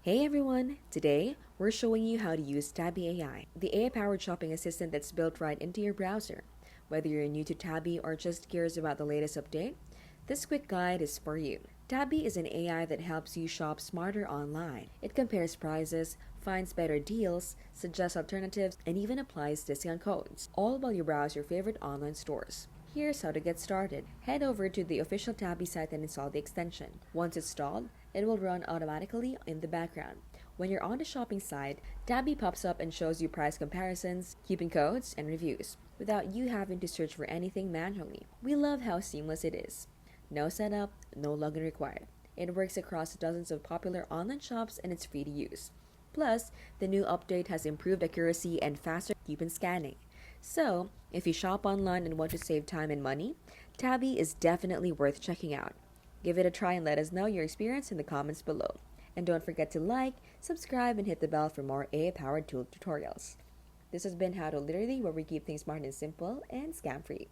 Hey everyone! Today, we're showing you how to use Tabby AI, the AI-powered shopping assistant that's built right into your browser. Whether you're new to Tabby or just curious about the latest update, this quick guide is for you. Tabby is an AI that helps you shop smarter online. It compares prices, finds better deals, suggests alternatives, and even applies discount codes, all while you browse your favorite online stores. Here's how to get started. Head over to the official Tabby site and install the extension. Once installed, it will run automatically in the background. When you're on the shopping site, Tabby pops up and shows you price comparisons, coupon codes, and reviews, without you having to search for anything manually. We love how seamless it is. No setup, no login required. It works across dozens of popular online shops and it's free to use. Plus, the new update has improved accuracy and faster coupon scanning. So, if you shop online and want to save time and money, Tabby is definitely worth checking out. Give it a try and let us know your experience in the comments below. And don't forget to like, subscribe, and hit the bell for more AI-powered tool tutorials. This has been How to Literally, where we keep things smart and simple and scam-free.